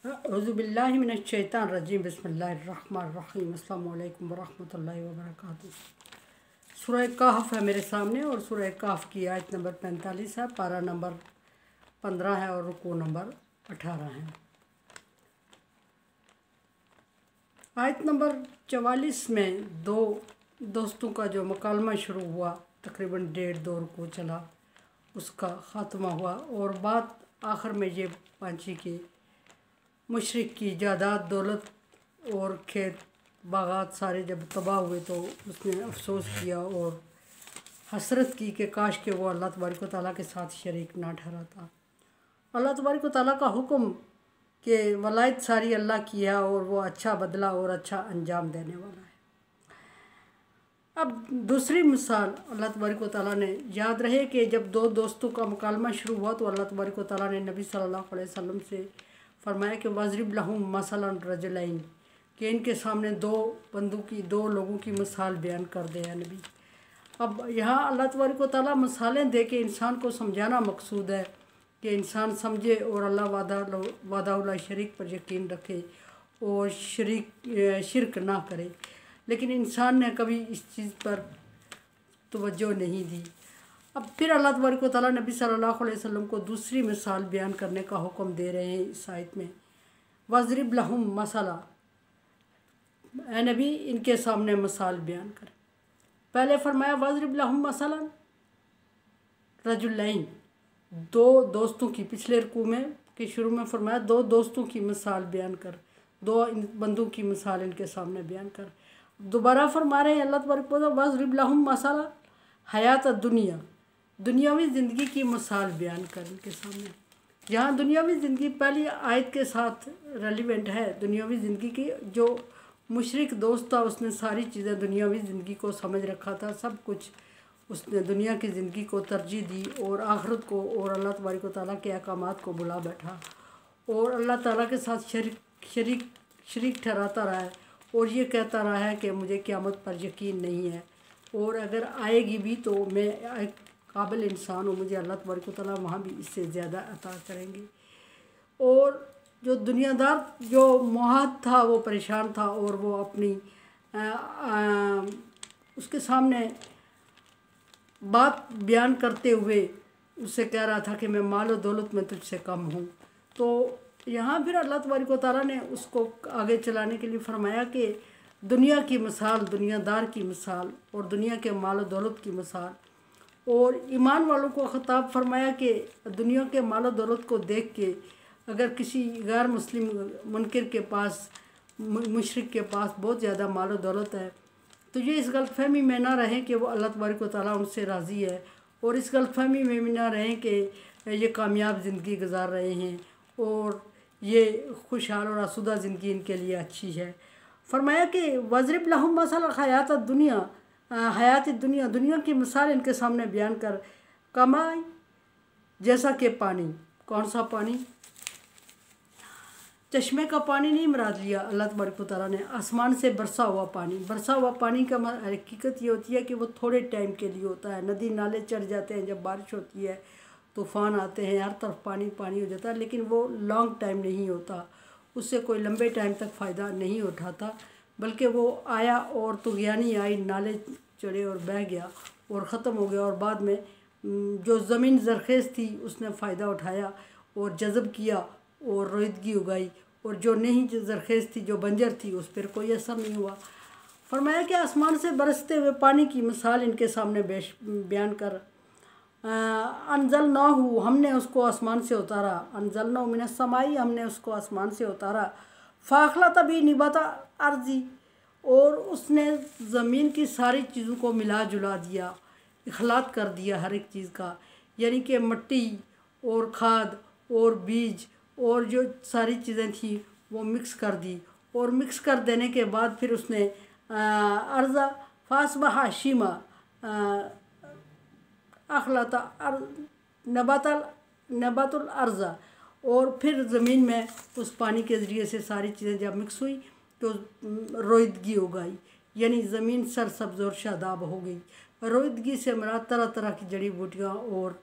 औज़ुबिल्लाहि मिनश्शैतानिर्रजीम बिस्मिल्लाहिर्रहमानिर्रहीम अस्सलामु अलैकुम वरहमतुल्लाहि वबरकातुहू। सूरह कहफ है मेरे सामने और सूरह कहफ की आयत नंबर 45 है, पारा नंबर 15 है और रुकू नंबर 18 है। आयत नंबर 44 में दो दोस्तों का जो मुकालमा शुरू हुआ, तकरीबन 1.5-2 रुकू चला, उसका ख़ात्मा हुआ और बात आखिर में ये पहुंची कि मुशरिक की जायदाद दौलत और खेत बागात सारे जब तबाह हुए तो उसने अफसोस किया और हसरत की कि काश के वो अल्लाह तबारक व तआला के साथ शरीक ना ठहराता। अल्लाह तबारक व तआला का हुक्म कि वलायत सारी अल्लाह की है और वो अच्छा बदला और अच्छा अंजाम देने वाला है। अब दूसरी मिसाल अल्लाह तबारक व तआला ने, याद रहे कि जब दो दोस्तों का मुकालमा शुरू हुआ तो अल्लाह तबारक व तआला ने नबी सल्लल्लाहु अलैहि वसल्लम से फरमाया कि वज़रिब लहुम मसलन रजुलैन, कि इनके सामने दो लोगों की मिसाल बयान कर दे या नबी। अब यहाँ अल्लाह तबारक व तआला मिसालें दे के इंसान को समझाना मकसूद है कि इंसान समझे और अल्लाह वादा शरीक पर यकीन रखे और शिरक ना करे। लेकिन इंसान ने कभी इस चीज़ पर तवज्जो नहीं दी। अब फिर अल्लाह तबारक व तआला नबी सल्लल्लाहु अलैहि वसल्लम को दूसरी मिसाल बयान करने का हुक्म दे रहे हैं इस आयत में। वज़रिब लहुम मसला, ए नबी इनके सामने मिसाल बयान कर। पहले फरमाया वज़रिब लहुम मसलन रजुलैन, दो दोस्तों की, पिछले रुकू में के शुरू में फरमाया दो दोस्तों की मिसाल बयान कर, दो बंदों की मिसाल इनके सामने बयान कर। दोबारा फरमा रहे हैं अल्लाह तबारक व तआला वज़रिब लहुम मसला हयात दुनिया, दुनियावी ज़िंदगी की मिसाल बयान कर इनके सामने। यहाँ दुनियावी ज़िंदगी पहली आयत के साथ रेलिवेंट है। दुनियावी ज़िंदगी की जो मुशरिक दोस्त था उसने सारी चीज़ें दुनियावी ज़िंदगी को समझ रखा था, सब कुछ उसने दुनिया की ज़िंदगी को तरजीह दी और आखिरत को और अल्लाह तबारक व तआला के अहकामात को बुला बैठा और अल्लाह ताला के साथ शरीक ठहराता रहा है और ये कहता रहा है कि मुझे क़यामत पर यकीन नहीं है और अगर आएगी भी तो मैं एक काबिल इंसान हूँ, मुझे अल्लाह तबारक व तआला वहाँ भी इससे ज़्यादा अता करेंगे। और जो दुनियादार जो मुआहद था वो परेशान था और वो अपनी उसके सामने बात बयान करते हुए उससे कह रहा था कि मैं माल और दौलत में तुझसे कम हूँ। तो यहाँ फिर अल्लाह तबारक व तआला ने उसको आगे चलाने के लिए फरमाया कि दुनिया की मिसाल, दुनियादार की मिसाल और दुनिया के माल और दौलत की मिसाल, और ईमान वालों को ख़िताब फरमाया कि दुनिया के माल और दौलत को देख के अगर किसी गैर मुस्लिम मुनकिर के पास, मुशरिक के पास बहुत ज़्यादा माल और दौलत है तो ये इस गलतफहमी में ना रहें कि वो अल्लाह तबारक व तआला उनसे राज़ी है और इस गलतफहमी में भी ना रहें कि ये कामयाब ज़िंदगी गुजार रहे हैं और ये खुशहाल और आसूदा ज़िंदगी इनके लिए अच्छी है। फरमाया कि वज़रिब लहुम मसला हयात दुनिया, दुनिया की मिसाल इनके सामने बयान कर। कमाई जैसा कि पानी, कौन सा पानी? चश्मे का पानी नहीं मुराद लिया अल्लाह तबारक व तआला ने, आसमान से बरसा हुआ पानी। बरसा हुआ पानी का हकीकत ये होती है कि वो थोड़े टाइम के लिए होता है। नदी नाले चढ़ जाते हैं, जब बारिश होती है तूफ़ान आते हैं, हर तरफ पानी पानी हो जाता है, लेकिन वो लॉन्ग टाइम नहीं होता, उससे कोई लंबे टाइम तक फ़ायदा नहीं उठाता, बल्कि वो आया और तुग़यानी आई, नाले चढ़े और बह गया और ख़त्म हो गया और बाद में जो ज़मीन ज़रख़ेज़ थी उसने फ़ायदा उठाया और जज़ब किया और रोईदगी उगाई, और जो नहीं ज़रख़ेज़ थी, जो बंजर थी, उस पर कोई असर नहीं हुआ। फरमाया कि आसमान से बरसते हुए पानी की मिसाल इनके सामने बयान कर। अनज़लनाहु, हमने उसको आसमान से उतारा, अनज़लनाहु मिनस समाई, हमने उसको आसमान से उतारा। फ़ाखलत बी निबाता अर्ज़ी, और उसने ज़मीन की सारी चीज़ों को मिला जुला दिया, इखलात कर दिया हर एक चीज़ का, यानी कि मिट्टी और खाद और बीज और जो सारी चीज़ें थी वो मिक्स कर दी, और मिक्स कर देने के बाद फिर उसने अर्ज़ा फासबह हाशिमा अखलाता नबातुल अर्ज़ा, और फिर ज़मीन में उस पानी के ज़रिए से सारी चीज़ें जब मिक्स हुई तो रोईदगी उगाई, यानी ज़मीन सरसब्ज़ और शादाब हो गई। रोईदगी से मुराद तरह तरह की जड़ी बूटियाँ और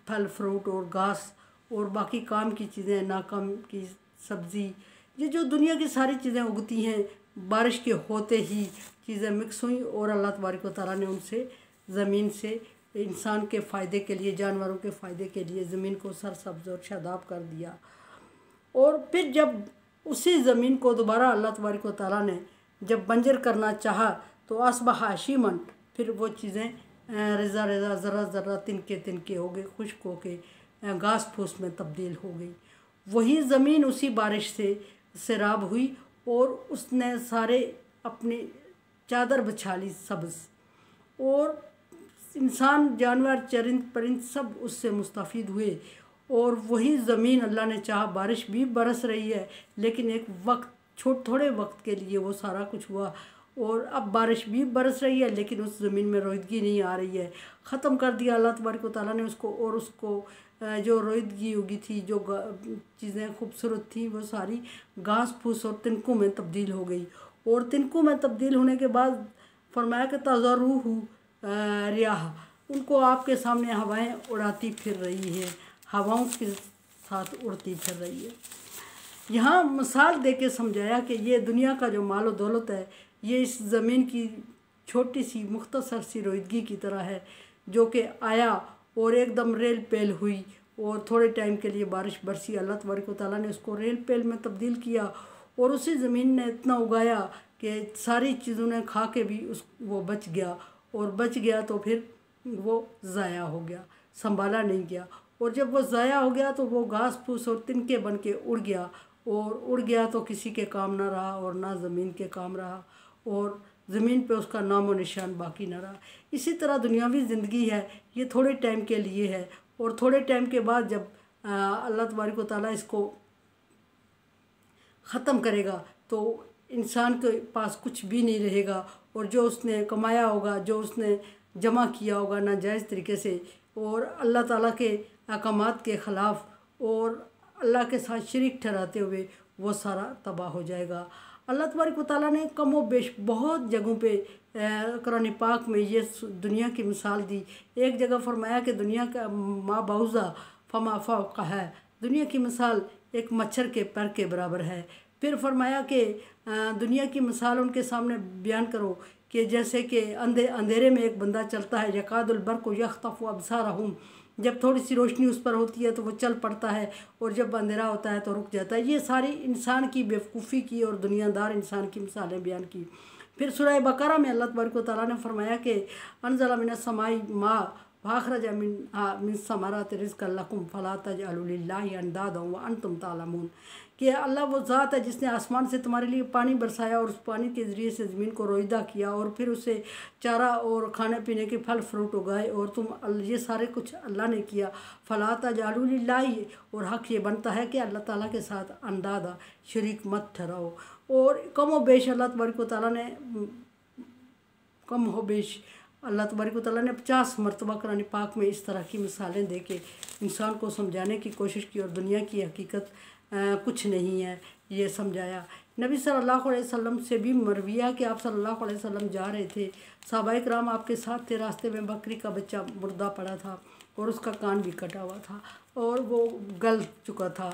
फल फ्रूट और घास और बाकी काम की चीज़ें, नाकाम की सब्ज़ी, ये जो दुनिया की सारी चीज़ें उगती हैं बारिश के होते ही चीज़ें मिक्स हुई और अल्लाह तबारक व तआला ने उनसे ज़मीन से इंसान के फ़ायदे के लिए, जानवरों के फ़ायदे के लिए ज़मीन को सरसब्ज़ और शादाब कर दिया। और फिर जब उसी ज़मीन को दोबारा अल्लाह तबारक व तआला ने जब बंजर करना चाहा तो असबह हाशिमन, फिर वो चीज़ें रेज़ा रेज़ा ज़रा ज़रा तिनके तिनके हो गए, खुश्क हो के घास फूस में तब्दील हो गई। वही ज़मीन उसी बारिश से सैराब हुई और उसने सारे अपनी चादर बिछा ली सब्ज़, और इंसान, जानवर, चरिंद परिंद सब उससे मुस्तफ़ीद हुए। और वही ज़मीन अल्लाह ने चाहा, बारिश भी बरस रही है लेकिन एक वक्त, थोड़े वक्त के लिए वो सारा कुछ हुआ। और अब बारिश भी बरस रही है लेकिन उस ज़मीन में रोईदगी नहीं आ रही है। ख़त्म कर दिया अल्लाह तबारक व तआला ने उसको, और उसको जो रोईदगी उगी थी, जो चीज़ें खूबसूरत थी, वो सारी घास फूस और तिनकों में तब्दील हो गई। और तिनकों में तब्दील होने के बाद फरमाया कि तज़र्रुहु रियाह, उनको आपके सामने हवाएं उड़ाती फिर रही है, हवाओं के साथ उड़ती फिर रही है। यहाँ मिसाल दे के समझाया कि ये दुनिया का जो माल व दौलत है, ये इस ज़मीन की छोटी सी मुख्तसर सी रोईदगी की तरह है, जो कि आया और एकदम रेल पेल हुई और थोड़े टाइम के लिए बारिश बरसी। अल्लाह तबारक व तआला ने उसको रेल पेल में तब्दील किया और उसी ज़मीन ने इतना उगाया कि सारी चीज़ों ने खा के भी वो बच गया, और बच गया तो फिर वो ज़ाया हो गया, संभाला नहीं गया। और जब वो ज़ाया हो गया तो वो घास फूस और तिनके बन के उड़ गया, और उड़ गया तो किसी के काम ना रहा और ना ज़मीन के काम रहा, और ज़मीन पे उसका नाम व निशान बाकी ना रहा। इसी तरह दुनियावी ज़िंदगी है, ये थोड़े टाइम के लिए है, और थोड़े टाइम के बाद जब अल्लाह तबारक व तआला इसको ख़त्म करेगा तो इंसान के पास कुछ भी नहीं रहेगा, और जो उसने कमाया होगा, जो उसने जमा किया होगा नाजायज़ तरीके से और अल्लाह ताला के अहकामात के ख़िलाफ़ और अल्लाह के साथ शरीक ठहराते हुए, वो सारा तबाह हो जाएगा। अल्लाह तबारक व तआला ने कम व बेश बहुत जगहों पे कुरान पाक में ये दुनिया की मिसाल दी। एक जगह फरमाया कि दुनिया का माँ बाउज़ा फमा फ़ौक़हा है, दुनिया की मिसाल एक मच्छर के पर के बराबर है। फिर फरमाया कि दुनिया की मिसाल उनके सामने बयान करो कि जैसे कि अंधेरे में एक बंदा चलता है, यकादुल बर्क़ु यख़्तफ़ु अब्सारहुम, जब थोड़ी सी रोशनी उस पर होती है तो वो चल पड़ता है, और जब अंधेरा होता है तो रुक जाता है। ये सारी इंसान की बेवकूफ़ी की और दुनियादार इंसान की मिसालें बयान की। फिर सूरह बकरा में अल्लाह तबारक व तआला ने फरमाया कि अनज़ला मिनस समाई मा फ़अख़रज मिन समराति रिज़्क़न लकुम फ़ला तजअलू लिल्लाहि अंदादन व अंतुम तालमून, कि अल्लाह वो ज़ात है जिसने आसमान से तुम्हारे लिए पानी बरसाया और उस पानी के ज़रिए से ज़मीन को रोईदा किया और फिर उससे चारा और खाने पीने के फल फ्रूट उगाए, और तुम ये सारे कुछ अल्लाह ने किया। फ़ला तजअलू लिल्लाहि, और हक़ ये बनता है कि अल्लाह ताला के साथ अंदादा शरीक मत ठहराओ। और कम व बेश अल्लाह तबारक व तआला ने कम हो बेश अल्लाह तबारक व तआला ने 50 मरतबा कुरान पाक में इस तरह की मिसालें दे के इंसान को समझाने की कोशिश की, और दुनिया की हकीकत कुछ नहीं है ये समझाया। नबी सल्लल्लाहु अलैहि वसल्लम से भी मरविया कि आप सल्लल्लाहु अलैहि वसल्लम जा रहे थे, सहाबाए किराम आपके साथ थे, रास्ते में बकरी का बच्चा मुर्दा पड़ा था और उसका कान भी कटा हुआ था और वो गल चुका था,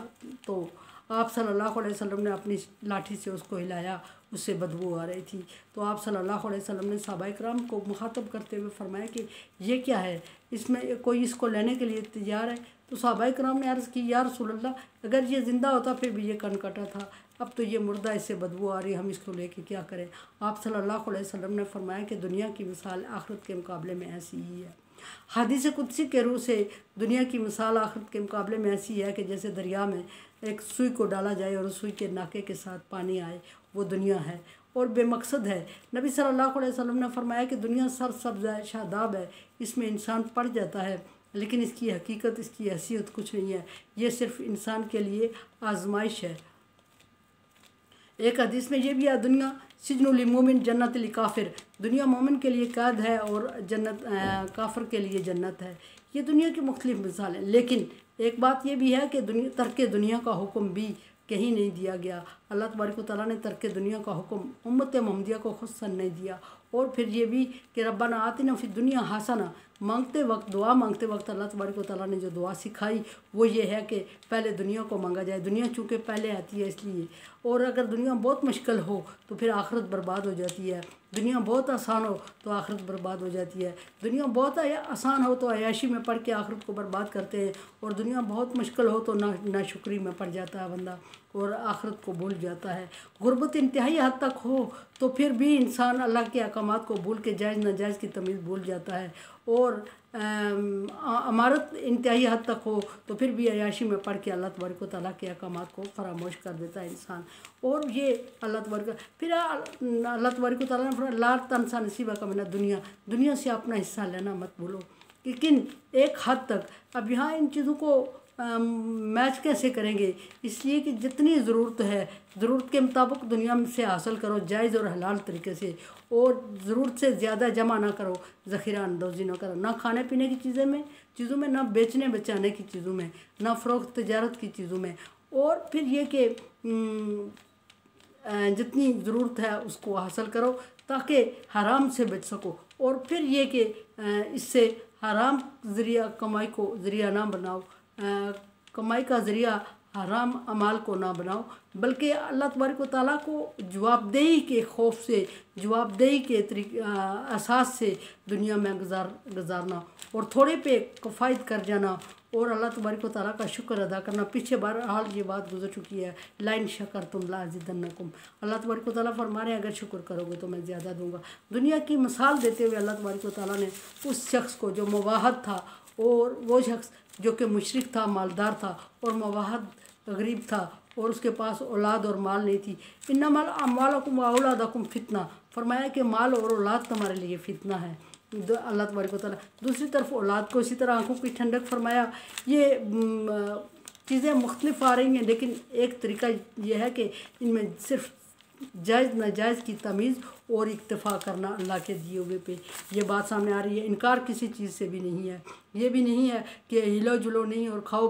तो आप सल्लल्लाहु अलैहि वसल्लम ने अपनी लाठी से उसको हिलाया, उससे बदबू आ रही थी। तो आप सल्लल्लाहु अलैहि वसल्लम ने सहाबाए किराम को मुखातब करते हुए फरमाया कि ये क्या है, इसमें कोई इसको लेने के लिए तैयार है? तो सहाबाए किराम ने अर्ज़ की, या रसूलल्लाह, अगर ये ज़िंदा होता फिर भी ये कान कटा था, अब तो ये मुर्दा, इससे बदबू आ रही है, हम इसको लेके क्या करें? आप सल्लल्लाहु अलैहि वसल्लम ने फरमाया कि दुनिया की मिसाल आखिरत के मुकाबले में ऐसी ही है। हदीस कुदसी के रूह से दुनिया की मिसाल आखिरत के मुकाबले में ऐसी है कि जैसे दरिया में एक सुई को डाला जाए और सुई के नाके के साथ पानी आए, वो दुनिया है और बेमकसद है। नबी सल्लल्लाहु अलैहि वसल्लम ने फरमाया कि दुनिया सरसब्ज़ है, शादाब है, इसमें इंसान पड़ जाता है, लेकिन इसकी हकीकत, इसकी हैसियत कुछ नहीं है, ये सिर्फ इंसान के लिए आजमाइश है। एक हदीस में ये भी है, दुनिया सिजनुल मोमिन जन्नतुल काफिर, दुनिया मोमिन के लिए कैद है और जन्नत काफिर के लिए जन्नत है। ये दुनिया की मुख्तलिफ मिसाल है, लेकिन एक बात ये भी है कि तर्क दुनिया का हुक्म भी कहीं नहीं दिया गया। अल्लाह तबारक व तआला ने तर्क दुनिया का हुक्म उम्मत मोहम्मदिया को खुसन नहीं दिया। और फिर ये भी कि रब्बना आतिना फिद दुनिया हसना, मांगते वक्त, दुआ मांगते वक्त अल्लाह तबारक व तआला ने जो दुआ सिखाई वो ये है कि पहले दुनिया को मांगा जाए। दुनिया चूँकि पहले आती है इसलिए, और अगर दुनिया बहुत मुश्किल हो तो फिर आखिरत बर्बाद हो जाती है। दुनिया बहुत आसान हो तो आखिरत बर्बाद हो जाती है। दुनिया बहुत आसान हो तो अयाशी में पड़ के आखिरत को बर्बाद करते हैं, और दुनिया बहुत मुश्किल हो तो नाशुक्री में पड़ जाता है बंदा और आखिरत को भूल जाता है। गुर्बत इंतहाई हद तक हो तो फिर भी इंसान अल्लाह के अहकामात को भूल के जायज़ नाजायज़ की तमीज़ भूल जाता है, और अमारत इंतहाई हद तक हो तो फिर भी अयाशी में पढ़ के अल्लाह तबारक व तआला के अहकामात को फरामोश कर देता है इंसान। और ये अल्लाह तबारक फिर अल्लाह तबारक व तआला ने फरमाया ला तंसा नसीबक मिन दुनिया, दुनिया से अपना हिस्सा लेना मत भूलो। लेकिन एक हद तक, अब यहाँ इन चीज़ों को मैच कैसे करेंगे, इसलिए कि जितनी ज़रूरत है ज़रूरत के मुताबिक दुनिया में से हासिल करो जायज़ और हलाल तरीके से, और ज़रूरत से ज़्यादा जमा ना करो, ज़ख़ीरा अंदोज़ी ना करो, ना खाने पीने की चीज़ों में, ना बेचने बचाने की चीज़ों में, ना फ़रोख्त तिजारत की चीज़ों में। और फिर ये कि जितनी ज़रूरत है उसको हासिल करो ताकि हराम से बच सको। और फिर ये कि इससे हराम ज़रिया कमाई को ज़रिया ना बनाओ, कमाई का ज़रिया हराम अमाल को ना बनाओ, बल्कि अल्लाह तबारक व तआला को जवाबदेही के खौफ से, जवाबदेही के एहसास से दुनिया में गुजारना, और थोड़े पे कफ़ायत कर जाना, और अल्लाह तबारक व तआला का शुक्र अदा करना। पीछे बहरहाल ये बात गुजर चुकी है, लाइन शकरतुम लाज़िदन्नकुम। अल्लाह तबारक व तआला फरमा रहे हैं अगर शुक्र करोगे तो मैं ज़्यादा दूंगा। दुनिया की मिसाल देते हुए अल्लाह तबारक व तआला ने उस शख्स को जो मुवाहद था, और वो शख्स जो कि मुशरिक था, मालदार था, और मुवाहद गरीब था, और उसके पास औलाद और माल नहीं थी। इन्नमल अम्वालुकुम व औलादुकुम फितना, फरमाया कि माल और औलाद तुम्हारे लिए फितना है अल्लाह तबारक व तआला। दूसरी तरफ औलाद को इसी तरह आंखों की ठंडक फरमाया। ये चीज़ें मुख्तलिफ आ रही हैं, लेकिन एक तरीका यह है कि इनमें सिर्फ जायज़ नाजायज़ की तमीज़ और इक्तफ़ा करना अल्लाह के दिए हुए पे, ये बात सामने आ रही है। इनकार किसी चीज़ से भी नहीं है, ये भी नहीं है कि हिलो जुलो नहीं और खाओ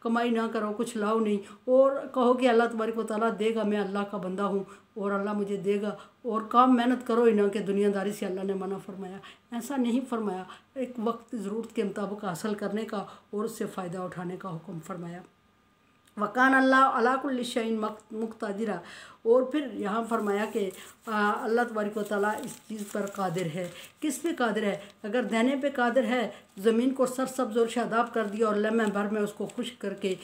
कमाई ना करो, कुछ लाओ नहीं, और कहो कि अल्लाह तबारक व तआला देगा, मैं अल्लाह का बंदा हूँ और अल्लाह मुझे देगा, और काम मेहनत करो ही ना कि दुनियादारी से अल्लाह ने मना फरमाया। ऐसा नहीं फरमाया, एक वक्त ज़रूरत के मुताबिक हासिल करने का और उससे फ़ायदा उठाने का हुक्म फरमाया। वकान अल्लाह अला कुल्लि शैइन मुक़तदिरा, और फिर यहाँ फरमाया कि अल्लाह तबारक व तआला इस चीज़ पर कादिर है। किस पे कादिर है? अगर देने पे कादिर है, ज़मीन को सरसब्ज़ और शादाब कर दिया और लम्हे भर में उसको खुश्क करके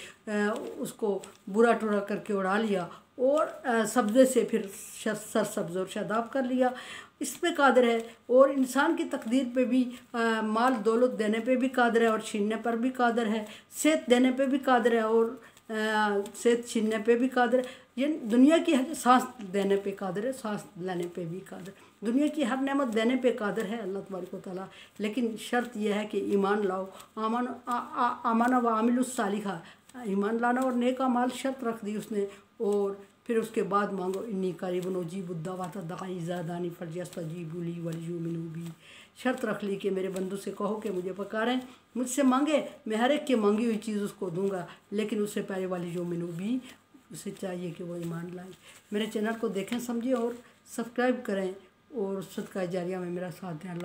उसको बुरा टुरा करके उड़ा लिया, और सब्ज़े से फिर सरसब्ज़ और शादाब कर लिया, इस पे कादिर है। और इंसान की तकदीर पे भी, माल दौलत देने पे भी कादिर है और छीनने पर भी कादिर है, सेहत देने पे भी कादिर है और सेहत छीनने पे भी कादिर है। ये दुनिया की सांस देने पे कादिर है, सांस लेने पे भी कादिर, दुनिया की हर नेमत देने पे कादिर है अल्लाह तबारक व तआला। लेकिन शर्त यह है कि ईमान लाओ, आमाना व आमिलुस सालिहा, ईमान लाना और नेक अमाल शर्त रख दी उसने, और फिर उसके बाद मांगो इन्नी करीबुन उजीबु दावता दाई इज़ा दानी फलयस्तजीबू ली वलियुमिनू बी। शर्त रख ली कि मेरे बंदों से कहो कि मुझे पुकारें, मुझसे मांगे, मैं हर एक की मांगी हुई चीज़ उसको दूंगा, लेकिन उससे पहले वलियुमिनू बी, उसे चाहिए कि वो ईमान लाए। मेरे चैनल को देखें, समझें और सब्सक्राइब करें, और सदका जारिया में मेरा साथ दें।